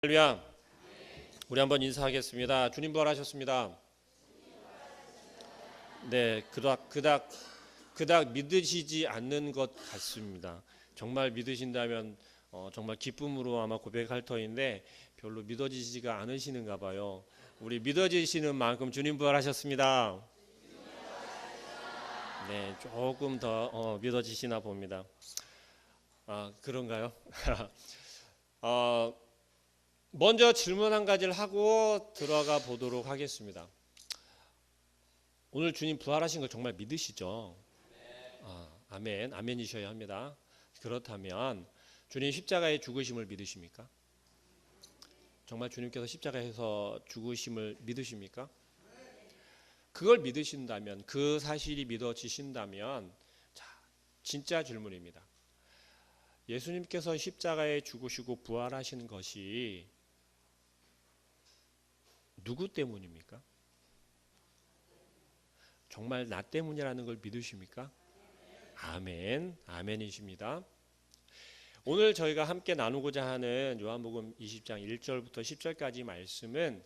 할렐루야. 우리 한번 인사하겠습니다. 주님 부활하셨습니다. 네, 그닥 믿으시지 않는 것 같습니다. 정말 믿으신다면 정말 기쁨으로 아마 고백할 터인데 별로 믿어지지가 않으시는가 봐요. 우리 믿어지시는 만큼 주님 부활하셨습니다. 네, 조금 더 믿어지시나 봅니다. 아, 그런가요? 먼저 질문 한 가지를 하고 들어가 보도록 하겠습니다. 오늘 주님 부활하신 거 정말 믿으시죠? 아멘, 아멘이셔야 합니다. 그렇다면 주님 십자가의 죽으심을 믿으십니까? 정말 주님께서 십자가에서 죽으심을 믿으십니까? 그걸 믿으신다면, 그 사실이 믿어지신다면, 자, 진짜 질문입니다. 예수님께서 십자가에 죽으시고 부활하시는 것이 누구 때문입니까? 정말 나 때문이라는 걸 믿으십니까? 아멘, 아멘이십니다. 오늘 저희가 함께 나누고자 하는 요한복음 20장 1절부터 10절까지 말씀은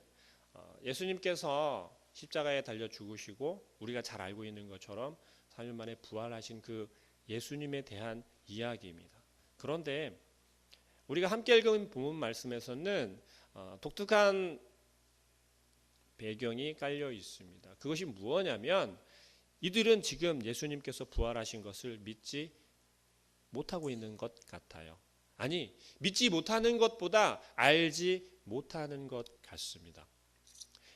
예수님께서 십자가에 달려 죽으시고 우리가 잘 알고 있는 것처럼 3일 만에 부활하신 그 예수님에 대한 이야기입니다. 그런데 우리가 함께 읽은 본문 말씀에서는 독특한 배경이 깔려 있습니다. 그것이 무엇이냐면 이들은 지금 예수님께서 부활하신 것을 믿지 못하고 있는 것 같아요. 아니, 믿지 못하는 것보다 알지 못하는 것 같습니다.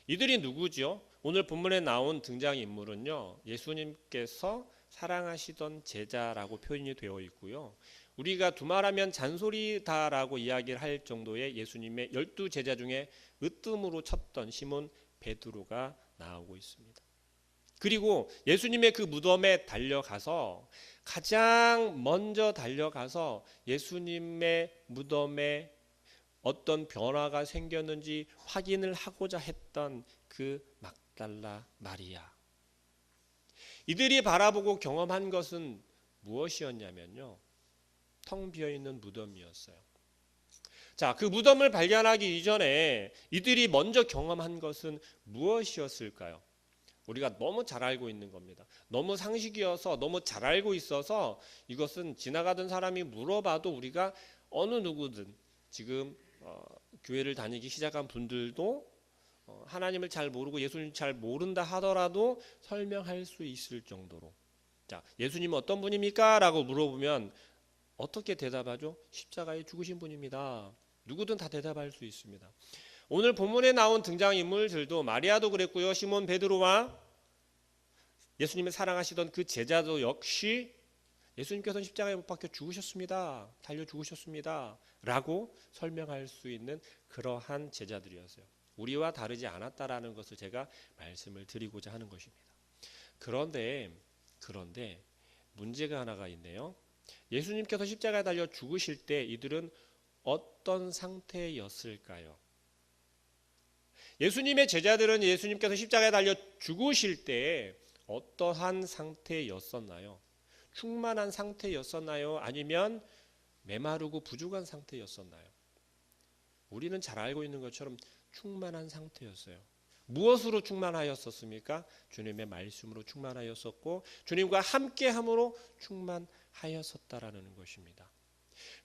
이들이 누구죠? 오늘 본문에 나온 등장인물은요, 예수님께서 사랑하시던 제자라고 표현이 되어 있고요. 우리가 두말하면 잔소리다라고 이야기를 할 정도의 예수님의 12제자 중에 으뜸으로 쳤던 시몬 베드로가 나오고 있습니다. 그리고 예수님의 그 무덤에 달려가서 가장 먼저 달려가서 예수님의 무덤에 어떤 변화가 생겼는지 확인을 하고자 했던 그 막달라 마리아. 이들이 바라보고 경험한 것은 무엇이었냐면요, 텅 비어있는 무덤이었어요. 자, 그 무덤을 발견하기 이전에 이들이 먼저 경험한 것은 무엇이었을까요? 우리가 너무 잘 알고 있는 겁니다. 너무 상식이어서 너무 잘 알고 있어서 이것은 지나가던 사람이 물어봐도 우리가 어느 누구든 지금 교회를 다니기 시작한 분들도 하나님을 잘 모르고 예수님 잘 모른다 하더라도 설명할 수 있을 정도로, 자, 예수님은 어떤 분입니까? 라고 물어보면 어떻게 대답하죠? 십자가에 죽으신 분입니다. 누구든 다 대답할 수 있습니다. 오늘 본문에 나온 등장인물들도 마리아도 그랬고요, 시몬 베드로와 예수님을 사랑하시던 그 제자도 역시 예수님께서는 십자가에 못 박혀 죽으셨습니다, 달려 죽으셨습니다 라고 설명할 수 있는 그러한 제자들이었어요. 우리와 다르지 않았다라는 것을 제가 말씀을 드리고자 하는 것입니다. 그런데 문제가 하나가 있네요. 예수님께서 십자가에 달려 죽으실 때 이들은 어떤 상태였을까요? 예수님의 제자들은 예수님께서 십자가에 달려 죽으실 때 어떠한 상태였었나요? 충만한 상태였었나요? 아니면 메마르고 부족한 상태였었나요? 우리는 잘 알고 있는 것처럼 충만한 상태였어요. 무엇으로 충만하였었습니까? 주님의 말씀으로 충만하였었고 주님과 함께함으로 충만하였었다라는 것입니다.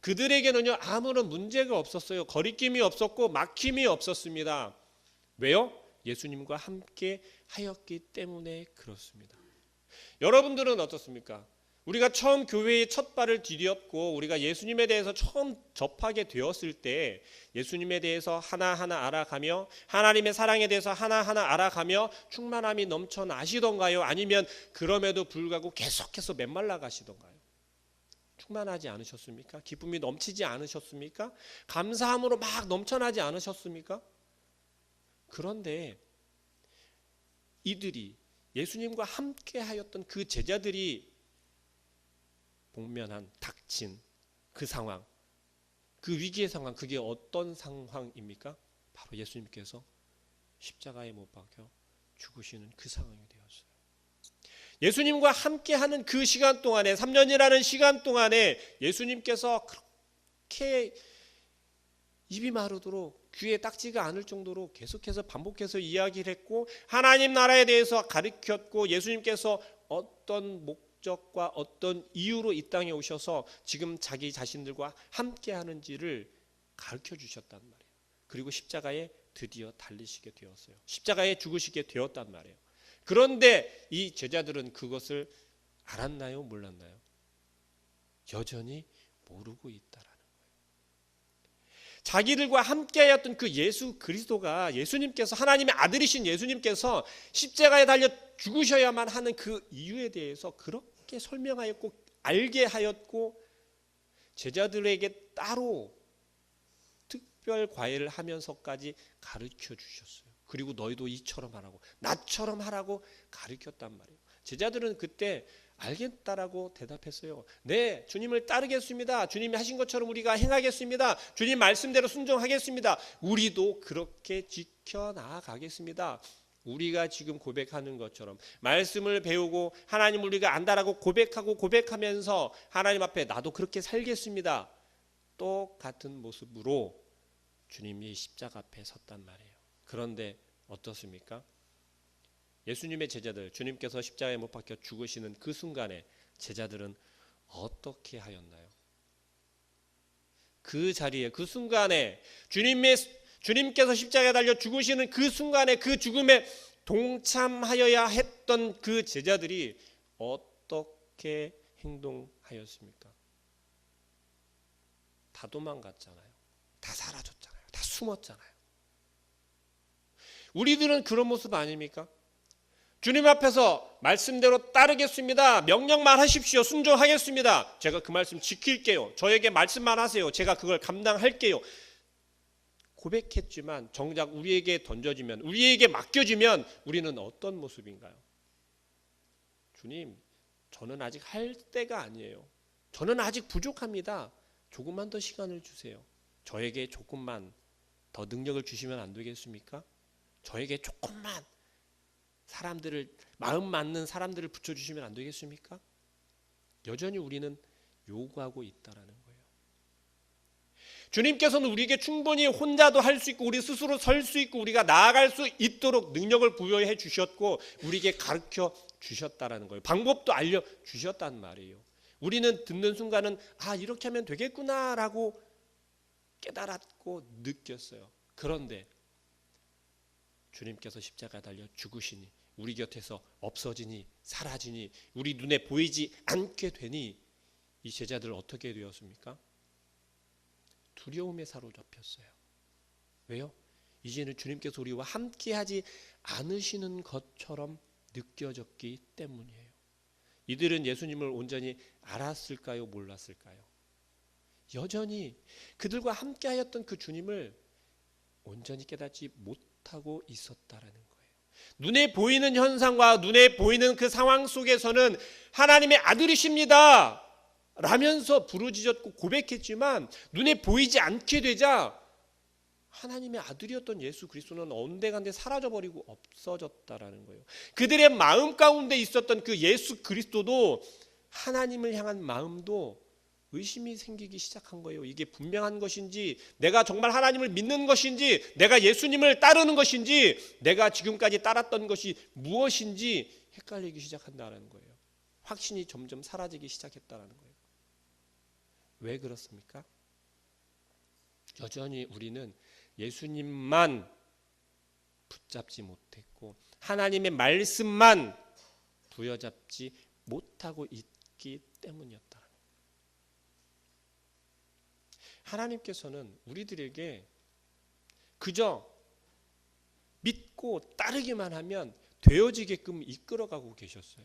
그들에게는요, 아무런 문제가 없었어요. 거리낌이 없었고 막힘이 없었습니다. 왜요? 예수님과 함께 하였기 때문에 그렇습니다. 여러분들은 어떻습니까? 우리가 처음 교회의 첫 발을 디뎠고 우리가 예수님에 대해서 처음 접하게 되었을 때 예수님에 대해서 하나하나 알아가며 하나님의 사랑에 대해서 하나하나 알아가며 충만함이 넘쳐나시던가요? 아니면 그럼에도 불구하고 계속해서 메말라 가시던가요? 충만하지 않으셨습니까? 기쁨이 넘치지 않으셨습니까? 감사함으로 막 넘쳐나지 않으셨습니까? 그런데 이들이 예수님과 함께 하였던 그 제자들이 복면한 닥친 그 상황, 그 위기의 상황, 그게 어떤 상황입니까? 바로 예수님께서 십자가에 못 박혀 죽으시는 그 상황이 되었어요. 예수님과 함께하는 그 시간 동안에 3년이라는 시간 동안에 예수님께서 그렇게 입이 마르도록 귀에 딱지가 않을 정도로 계속해서 반복해서 이야기를 했고 하나님 나라에 대해서 가르쳤고 예수님께서 어떤 목적과 어떤 이유로 이 땅에 오셔서 지금 자기 자신들과 함께 하는지를 가르쳐 주셨단 말이에요. 그리고 십자가에 드디어 달리시게 되었어요. 십자가에 죽으시게 되었단 말이에요. 그런데 이 제자들은 그것을 알았나요? 몰랐나요? 여전히 모르고 있다라는 거예요. 자기들과 함께하였던 그 예수 그리스도가 예수님께서 하나님의 아들이신 예수님께서 십자가에 달려 죽으셔야만 하는 그 이유에 대해서 그렇게 설명하였고 알게 하였고 제자들에게 따로 특별 과외를 하면서까지 가르쳐 주셨어요. 그리고 너희도 이처럼 하라고 나처럼 하라고 가르쳤단 말이에요. 제자들은 그때 알겠다라고 대답했어요. 네, 주님을 따르겠습니다. 주님이 하신 것처럼 우리가 행하겠습니다. 주님 말씀대로 순종하겠습니다. 우리도 그렇게 지켜나가겠습니다. 우리가 지금 고백하는 것처럼 말씀을 배우고 하나님 우리가 안다라고 고백하고 고백하면서 하나님 앞에 나도 그렇게 살겠습니다. 똑같은 모습으로 주님이 십자가 앞에 섰단 말이에요. 그런데 어떻습니까? 예수님의 제자들, 주님께서 십자가에 못 박혀 죽으시는 그 순간에 제자들은 어떻게 하였나요? 그 자리에 그 순간에 주님께서 십자가에 달려 죽으시는 그 순간에 그 죽음에 동참하여야 했던 그 제자들이 어떻게 행동하였습니까? 다 도망갔잖아요. 다 사라졌잖아요. 다 숨었잖아요. 우리들은 그런 모습 아닙니까? 주님 앞에서 말씀대로 따르겠습니다. 명령만 하십시오. 순종하겠습니다. 제가 그 말씀 지킬게요. 저에게 말씀만 하세요. 제가 그걸 감당할게요. 고백했지만 정작 우리에게 던져지면 우리에게 맡겨지면 우리는 어떤 모습인가요? 주님, 저는 아직 할 때가 아니에요. 저는 아직 부족합니다. 조금만 더 시간을 주세요. 저에게 조금만 더 능력을 주시면 안 되겠습니까? 저에게 조금만 사람들을 마음 맞는 사람들을 붙여주시면 안 되겠습니까? 여전히 우리는 요구하고 있다라는 거예요. 주님께서는 우리에게 충분히 혼자도 할 수 있고 우리 스스로 설 수 있고 우리가 나아갈 수 있도록 능력을 부여해 주셨고 우리에게 가르쳐 주셨다라는 거예요. 방법도 알려 주셨단 말이에요. 우리는 듣는 순간은 아 이렇게 하면 되겠구나라고 깨달았고 느꼈어요. 그런데 주님께서 십자가에 달려 죽으시니 우리 곁에서 없어지니 사라지니 우리 눈에 보이지 않게 되니 이 제자들은 어떻게 되었습니까? 두려움에 사로잡혔어요. 왜요? 이제는 주님께서 우리와 함께하지 않으시는 것처럼 느껴졌기 때문이에요. 이들은 예수님을 온전히 알았을까요? 몰랐을까요? 여전히 그들과 함께하였던 그 주님을 온전히 깨닫지 못하고 있었다라는 거예요. 눈에 보이는 현상과 눈에 보이는 그 상황 속에서는 하나님의 아들이십니다 라면서 부르짖었고 고백했지만 눈에 보이지 않게 되자 하나님의 아들이었던 예수 그리스도는 온데간데 사라져버리고 없어졌다라는 거예요. 그들의 마음 가운데 있었던 그 예수 그리스도도 하나님을 향한 마음도 의심이 생기기 시작한 거예요. 이게 분명한 것인지 내가 정말 하나님을 믿는 것인지 내가 예수님을 따르는 것인지 내가 지금까지 따랐던 것이 무엇인지 헷갈리기 시작한다는 거예요. 확신이 점점 사라지기 시작했다는 거예요. 왜 그렇습니까? 여전히 우리는 예수님만 붙잡지 못했고 하나님의 말씀만 부여잡지 못하고 있기 때문이었다. 하나님께서는 우리들에게 그저 믿고 따르기만 하면 되어지게끔 이끌어가고 계셨어요.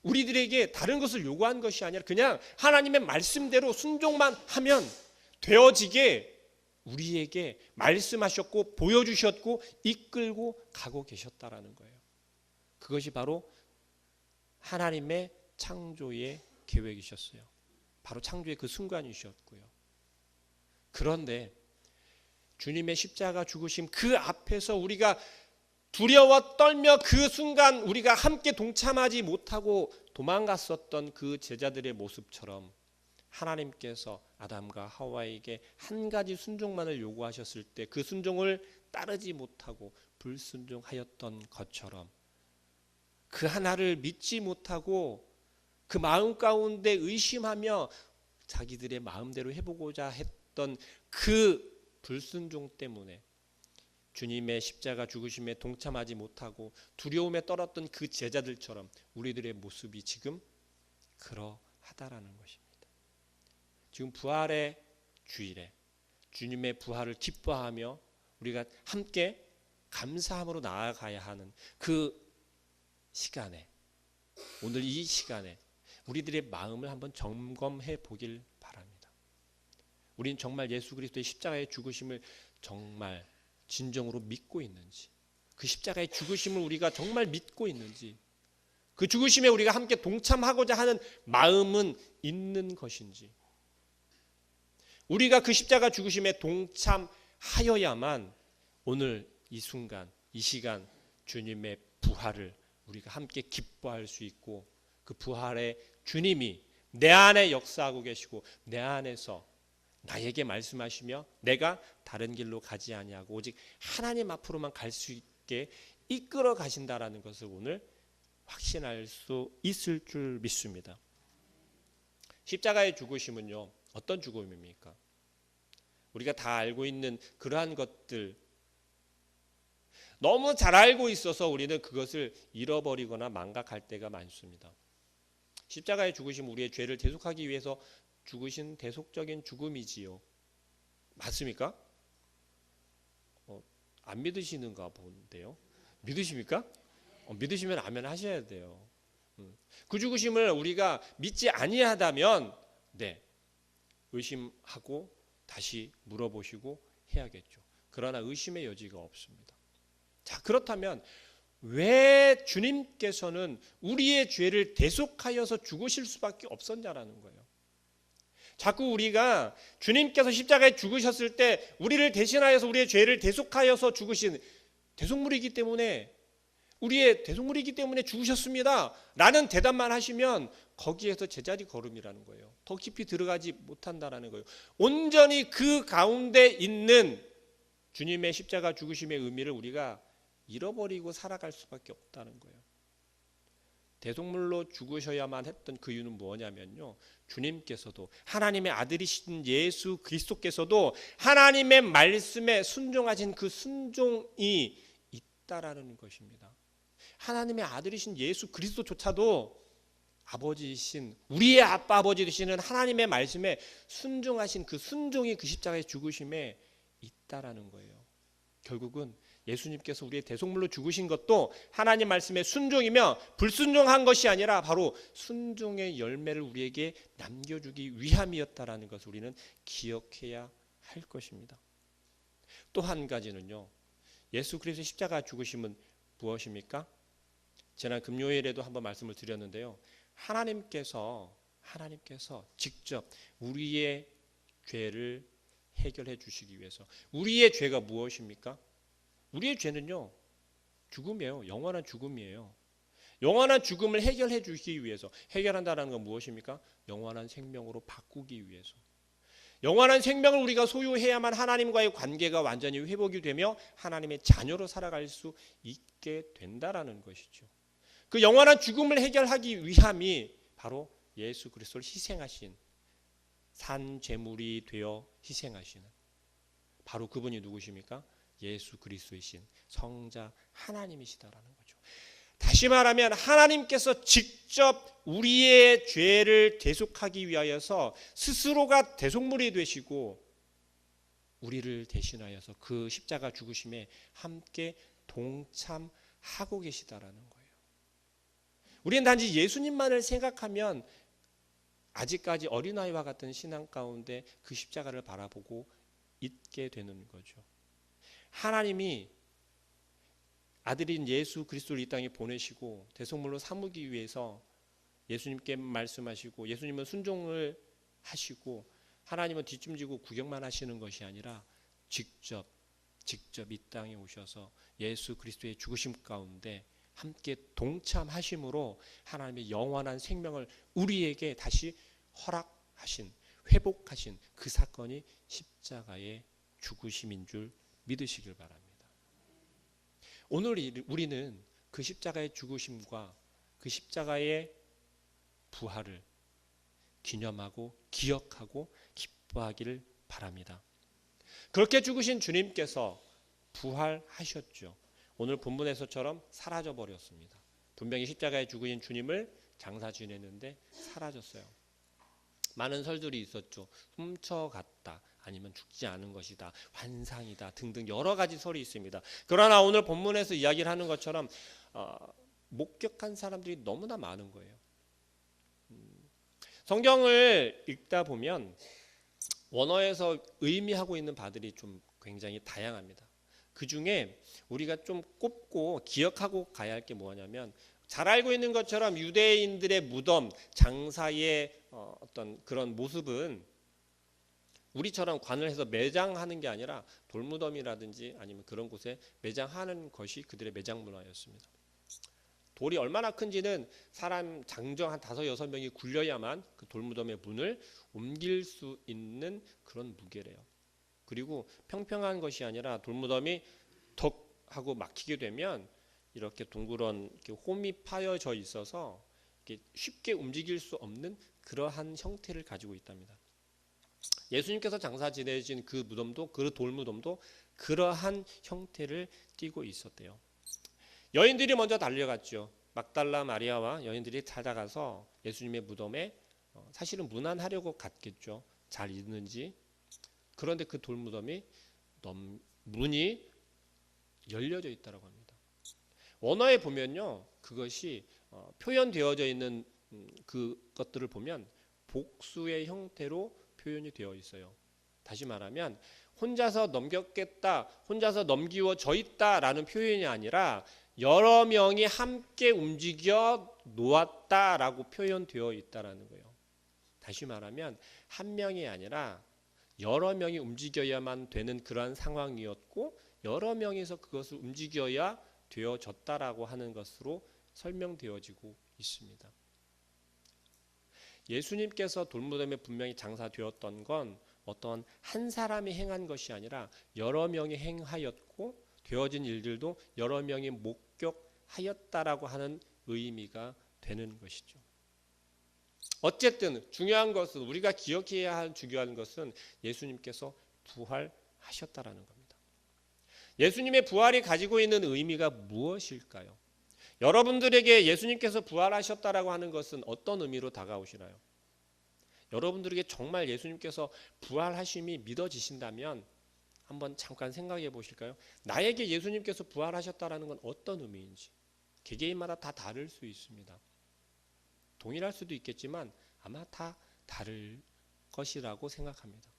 우리들에게 다른 것을 요구한 것이 아니라 그냥 하나님의 말씀대로 순종만 하면 되어지게 우리에게 말씀하셨고 보여주셨고 이끌고 가고 계셨다라는 거예요. 그것이 바로 하나님의 창조의 계획이셨어요. 바로 창조의 그 순간이셨고요. 그런데 주님의 십자가 죽으심 그 앞에서 우리가 두려워 떨며 그 순간 우리가 함께 동참하지 못하고 도망갔었던 그 제자들의 모습처럼 하나님께서 아담과 하와에게 한 가지 순종만을 요구하셨을 때 그 순종을 따르지 못하고 불순종하였던 것처럼 그 하나를 믿지 못하고 그 마음 가운데 의심하며 자기들의 마음대로 해보고자 했던 그 불순종 때문에 주님의 십자가 죽으심에 동참하지 못하고 두려움에 떨었던 그 제자들처럼 우리들의 모습이 지금 그러하다라는 것입니다. 지금 부활의 주일에 주님의 부활을 기뻐하며 우리가 함께 감사함으로 나아가야 하는 그 시간에, 오늘 이 시간에 우리들의 마음을 한번 점검해 보길 바랍니다. 우리는 정말 예수 그리스도의 십자가의 죽으심을 정말 진정으로 믿고 있는지, 그 십자가의 죽으심을 우리가 정말 믿고 있는지, 그 죽으심에 우리가 함께 동참하고자 하는 마음은 있는 것인지, 우리가 그 십자가 죽으심에 동참하여야만 오늘 이 순간, 이 시간 주님의 부활을 우리가 함께 기뻐할 수 있고, 그 부활의 주님이 내 안에 역사하고 계시고 내 안에서 나에게 말씀하시며 내가 다른 길로 가지 아니하고 오직 하나님 앞으로만 갈 수 있게 이끌어 가신다라는 것을 오늘 확신할 수 있을 줄 믿습니다. 십자가의 죽으심은요, 어떤 죽음입니까? 우리가 다 알고 있는 그러한 것들, 너무 잘 알고 있어서 우리는 그것을 잃어버리거나 망각할 때가 많습니다. 십자가의 죽으심, 우리의 죄를 대속하기 위해서 죽으신 대속적인 죽음이지요. 맞습니까? 안 믿으시는가 본데요. 믿으십니까? 믿으시면 아멘 하셔야 돼요. 그 죽으심을 우리가 믿지 아니하다면 의심하고 다시 물어보시고 해야겠죠. 그러나 의심의 여지가 없습니다. 자, 그렇다면 왜 주님께서는 우리의 죄를 대속하여서 죽으실 수밖에 없었냐라는 거예요. 자꾸 우리가 주님께서 십자가에 죽으셨을 때 우리를 대신하여서 우리의 죄를 대속하여서 죽으신 대속물이기 때문에, 우리의 대속물이기 때문에 죽으셨습니다 라는 대답만 하시면 거기에서 제자리 걸음이라는 거예요. 더 깊이 들어가지 못한다라는 거예요. 온전히 그 가운데 있는 주님의 십자가 죽으심의 의미를 우리가 잃어버리고 살아갈 수밖에 없다는 거예요. 대속물로 죽으셔야만 했던 그 이유는 뭐냐면요, 주님께서도, 하나님의 아들이신 예수 그리스도께서도 하나님의 말씀에 순종하신 그 순종이 있다라는 것입니다. 하나님의 아들이신 예수 그리스도조차도 아버지이신, 우리의 아빠 아버지 되시는 하나님의 말씀에 순종하신 그 순종이 그 십자가의 죽으심에 있다라는 거예요. 결국은 예수님께서 우리의 대속물로 죽으신 것도 하나님 말씀의 순종이며, 불순종한 것이 아니라 바로 순종의 열매를 우리에게 남겨주기 위함이었다라는 것을 우리는 기억해야 할 것입니다. 또 한 가지는요, 예수 그리스도의 십자가 죽으심은 무엇입니까? 지난 금요일에도 한번 말씀을 드렸는데요, 하나님께서 직접 우리의 죄를 해결해 주시기 위해서. 우리의 죄가 무엇입니까? 우리의 죄는요, 죽음이에요. 영원한 죽음이에요. 영원한 죽음을 해결해 주시기 위해서. 해결한다는 건 무엇입니까? 영원한 생명으로 바꾸기 위해서. 영원한 생명을 우리가 소유해야만 하나님과의 관계가 완전히 회복이 되며 하나님의 자녀로 살아갈 수 있게 된다라는 것이죠. 그 영원한 죽음을 해결하기 위함이 바로 예수 그리스도를 희생하신, 산 제물이 되어 희생하시는 바로 그분이 누구십니까? 예수 그리스도이신 성자 하나님이시다라는 거죠. 다시 말하면 하나님께서 직접 우리의 죄를 대속하기 위하여서 스스로가 대속물이 되시고 우리를 대신하여서 그 십자가 죽으심에 함께 동참하고 계시다라는 거예요. 우리는 단지 예수님만을 생각하면 아직까지 어린아이와 같은 신앙 가운데 그 십자가를 바라보고 있게 되는 거죠. 하나님이 아들인 예수 그리스도를 이 땅에 보내시고 대속물로 삼기 위해서 예수님께 말씀하시고, 예수님은 순종을 하시고 하나님은 뒷짐지고 구경만 하시는 것이 아니라 직접 이 땅에 오셔서 예수 그리스도의 죽으심 가운데 함께 동참하심으로 하나님의 영원한 생명을 우리에게 다시 허락하신, 회복하신 그 사건이 십자가의 죽으심인 줄 믿으시길 바랍니다. 오늘 우리는 그 십자가의 죽으심과 그 십자가의 부활을 기념하고 기억하고 기뻐하기를 바랍니다. 그렇게 죽으신 주님께서 부활하셨죠. 오늘 본문에서처럼 사라져 버렸습니다. 분명히 십자가에 죽으신 주님을 장사 지냈는데 사라졌어요. 많은 설들이 있었죠. 훔쳐갔다, 아니면 죽지 않은 것이다, 환상이다 등등 여러 가지 설이 있습니다. 그러나 오늘 본문에서 이야기를 하는 것처럼 목격한 사람들이 너무나 많은 거예요. 성경을 읽다 보면 원어에서 의미하고 있는 바들이 좀 굉장히 다양합니다. 그 중에 우리가 좀 꼽고 기억하고 가야 할 게 뭐냐면, 잘 알고 있는 것처럼 유대인들의 무덤, 장사의 어떤 그런 모습은 우리처럼 관을 해서 매장하는 게 아니라 돌무덤이라든지 아니면 그런 곳에 매장하는 것이 그들의 매장 문화였습니다. 돌이 얼마나 큰지는 사람 장정 한 5-6명이 굴려야만 그 돌무덤의 문을 옮길 수 있는 그런 무게래요. 그리고 평평한 것이 아니라 돌무덤이 덕 하고 막히게 되면 이렇게 둥그런 이렇게 홈이 파여져 있어서 이렇게 쉽게 움직일 수 없는 그러한 형태를 가지고 있답니다. 예수님께서 장사 지내신 그 무덤도, 그 돌무덤도 그러한 형태를 띠고 있었대요. 여인들이 먼저 달려갔죠. 막달라 마리아와 여인들이 찾아가서 예수님의 무덤에 사실은 문안하려고 갔겠죠. 잘 있는지. 그런데 그 돌무덤이 문이 열려져 있다고 합니다. 원어에 보면요, 그것이 표현되어져 있는 그것들을 보면 복수의 형태로 표현이 되어 있어요. 다시 말하면 혼자서 넘겼겠다, 혼자서 넘기워져 있다라는 표현이 아니라 여러 명이 함께 움직여 놓았다라고 표현되어 있다라는 거예요. 다시 말하면 한 명이 아니라 여러 명이 움직여야만 되는 그러한 상황이었고, 여러 명이서 그것을 움직여야 되어졌다라고 하는 것으로 설명되어지고 있습니다. 예수님께서 돌무덤에 분명히 장사되었던 건 어떤 한 사람이 행한 것이 아니라 여러 명이 행하였고, 되어진 일들도 여러 명이 목격하였다라고 하는 의미가 되는 것이죠. 어쨌든 중요한 것은, 우리가 기억해야 할 중요한 것은 예수님께서 부활하셨다라는 겁니다. 예수님의 부활이 가지고 있는 의미가 무엇일까요? 여러분들에게 예수님께서 부활하셨다라고 하는 것은 어떤 의미로 다가오시나요? 여러분들에게 정말 예수님께서 부활하심이 믿어지신다면 한번 잠깐 생각해 보실까요? 나에게 예수님께서 부활하셨다라는 건 어떤 의미인지. 개개인마다 다 다를 수 있습니다. 동일할 수도 있겠지만 아마 다 다를 것이라고 생각합니다.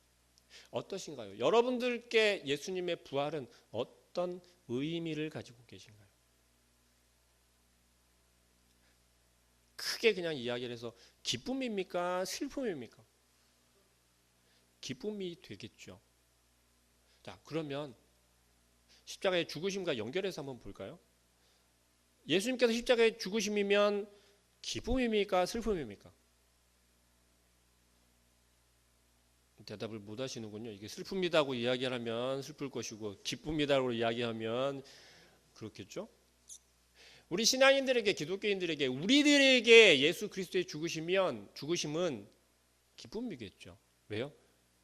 어떠신가요? 여러분들께 예수님의 부활은 어떤 의미를 가지고 계신가요? 크게 그냥 이야기를 해서 기쁨입니까? 슬픔입니까? 기쁨이 되겠죠. 자, 그러면 십자가의 죽으심과 연결해서 한번 볼까요? 예수님께서 십자가의 죽으심이면 기쁨입니까? 슬픔입니까? 대답을 못 하시는군요. 이게 슬픕니다고 이야기하면 슬플 것이고 기쁩니다고 이야기하면 그렇겠죠? 우리 신앙인들에게, 기독교인들에게, 우리들에게 예수 그리스도의 죽으심은 기쁨이겠죠. 왜요?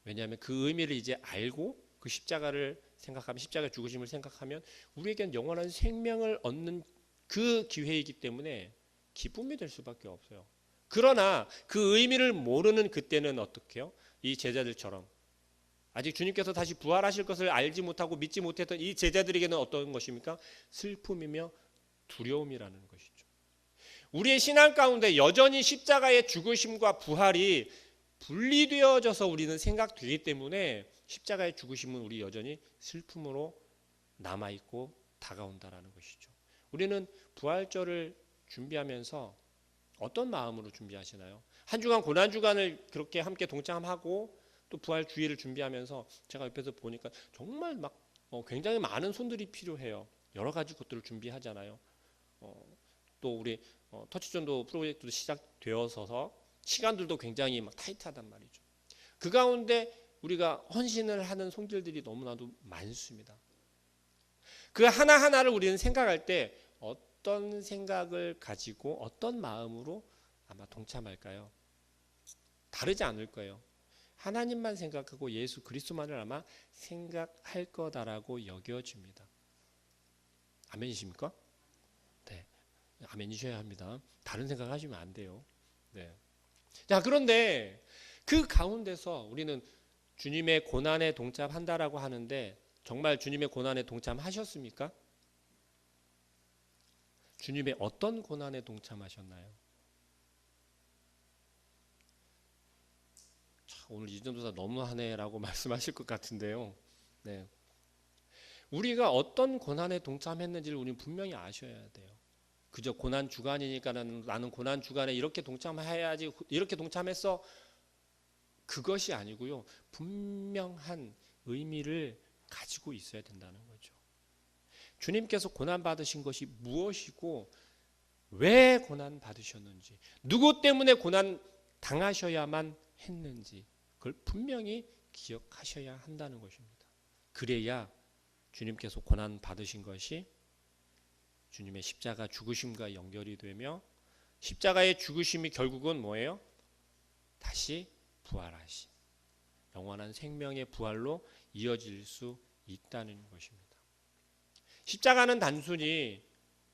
왜냐하면 그 의미를 이제 알고 그 십자가를 생각하면, 십자가 죽으심을 생각하면 우리에겐 영원한 생명을 얻는 그 기회이기 때문에 기쁨이 될 수밖에 없어요. 그러나 그 의미를 모르는 그때는 어떻게 해요? 이 제자들처럼 아직 주님께서 다시 부활하실 것을 알지 못하고 믿지 못했던 이 제자들에게는 어떤 것입니까? 슬픔이며 두려움이라는 것이죠. 우리의 신앙 가운데 여전히 십자가의 죽으심과 부활이 분리되어져서 우리는 생각되기 때문에 십자가의 죽으심은 우리 여전히 슬픔으로 남아있고 다가온다라는 것이죠. 우리는 부활절을 준비하면서 어떤 마음으로 준비하시나요? 한 주간 고난주간을 그렇게 함께 동참하고 또 부활 주일을 준비하면서 제가 옆에서 보니까 정말 막 굉장히 많은 손들이 필요해요. 여러 가지 것들을 준비하잖아요. 또 우리 터치존도 프로젝트도 시작되어서 시간들도 굉장히 막 타이트하단 말이죠. 그 가운데 우리가 헌신을 하는 손길들이 너무나도 많습니다. 그 하나하나를 우리는 생각할 때 어떤 생각을 가지고 어떤 마음으로 아마 동참할까요? 다르지 않을 거예요. 하나님만 생각하고 예수 그리스도만을 아마 생각할 거다라고 여겨집니다. 아멘이십니까? 네, 아멘이셔야 합니다. 다른 생각하시면 안 돼요. 네. 자, 그런데 그 가운데서 우리는 주님의 고난에 동참한다라고 하는데 정말 주님의 고난에 동참하셨습니까? 주님의 어떤 고난에 동참하셨나요? 자, 오늘 이전도사 너무하네라고 말씀하실 것 같은데요. 네. 우리가 어떤 고난에 동참했는지를 우리는 분명히 아셔야 돼요. 그저 고난 주간이니까 나는 고난 주간에 이렇게 동참해야지, 이렇게 동참했어. 그것이 아니고요. 분명한 의미를 가지고 있어야 된다는 거죠. 주님께서 고난 받으신 것이 무엇이고 왜 고난 받으셨는지, 누구 때문에 고난 당하셔야만 했는지 그걸 분명히 기억하셔야 한다는 것입니다. 그래야 주님께서 고난 받으신 것이 주님의 십자가 죽으심과 연결이 되며 십자가의 죽으심이 결국은 뭐예요? 다시 부활하신 영원한 생명의 부활로 이어질 수 있다는 것입니다. 십자가는 단순히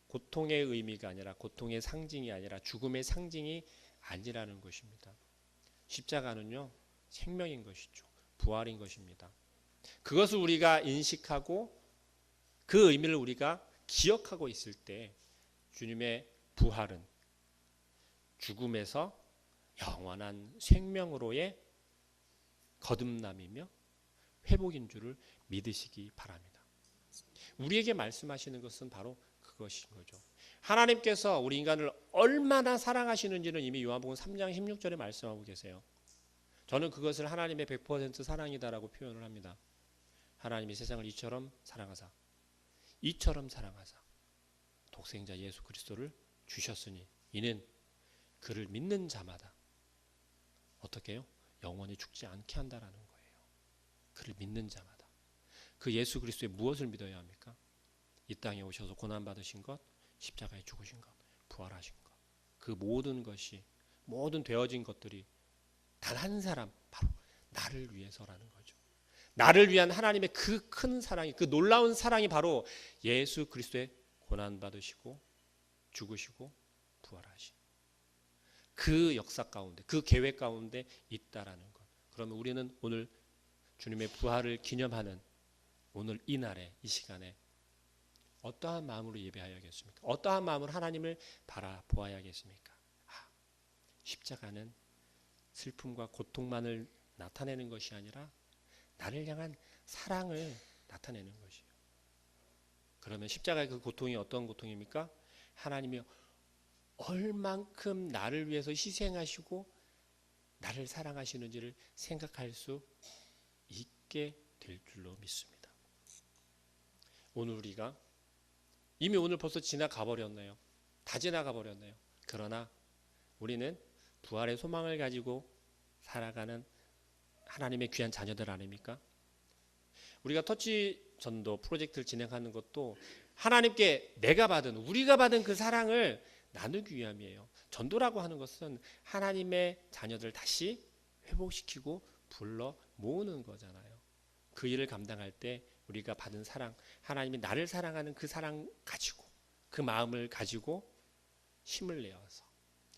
고통의 의미가 아니라 고통의 상징이 아니라 죽음의 상징이 아니라는 것입니다. 십자가는요, 생명인 것이죠. 부활인 것입니다. 그것을 우리가 인식하고 그 의미를 우리가 기억하고 있을 때 주님의 부활은 죽음에서 영원한 생명으로의 거듭남이며 회복인 줄을 믿으시기 바랍니다. 우리에게 말씀하시는 것은 바로 그것인 거죠. 하나님께서 우리 인간을 얼마나 사랑하시는지는 이미 요한복음 3장 16절에 말씀하고 계세요. 저는 그것을 하나님의 100% 사랑이다라고 표현을 합니다. 하나님이 세상을 이처럼 사랑하사 독생자 예수 그리스도를 주셨으니 이는 그를 믿는 자마다 어떻게 해요? 영원히 죽지 않게 한다라는 거예요. 그를 믿는 자마다. 그 예수 그리스도의 무엇을 믿어야 합니까? 이 땅에 오셔서 고난받으신 것, 십자가에 죽으신 것, 부활하신 것. 그 모든 것이, 모든 되어진 것들이 단 한 사람, 바로 나를 위해서라는 거죠. 나를 위한 하나님의 그 큰 사랑이, 그 놀라운 사랑이 바로 예수 그리스도의 고난받으시고 죽으시고 부활하신 그 역사 가운데, 그 계획 가운데 있다라는 것. 그러면 우리는 오늘 주님의 부활을 기념하는 오늘 이 날에, 이 시간에 어떠한 마음으로 예배하여야겠습니까? 어떠한 마음으로 하나님을 바라보아야겠습니까? 십자가는 슬픔과 고통만을 나타내는 것이 아니라 나를 향한 사랑을 나타내는 것이에요. 그러면 십자가의 그 고통이 어떤 고통입니까? 하나님이 얼만큼 나를 위해서 희생하시고 나를 사랑하시는지를 생각할 수 있게 될 줄로 믿습니다. 오늘 우리가 이미 오늘 벌써 지나가 버렸네요. 다 지나가 버렸네요. 그러나 우리는 부활의 소망을 가지고 살아가는 하나님의 귀한 자녀들 아닙니까? 우리가 터치 전도 프로젝트를 진행하는 것도 하나님께 우리가 받은 그 사랑을 나누기 위함이에요. 전도라고 하는 것은 하나님의 자녀들 다시 회복시키고 불러 모으는 거잖아요. 그 일을 감당할 때 우리가 받은 사랑, 하나님이 나를 사랑하는 그 사랑 가지고, 그 마음을 가지고 힘을 내어서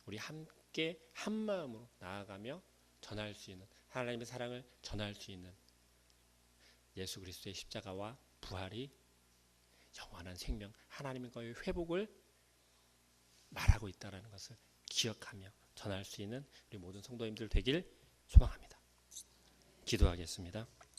우리 함께 한 마음으로 나아가며 전할 수 있는, 하나님의 사랑을 전할 수 있는 예수 그리스도의 십자가와 부활이 영원한 생명, 하나님과의 회복을 말하고 있다는 것을 기억하며 전할 수 있는 우리 모든 성도님들 되길 소망합니다. 기도하겠습니다.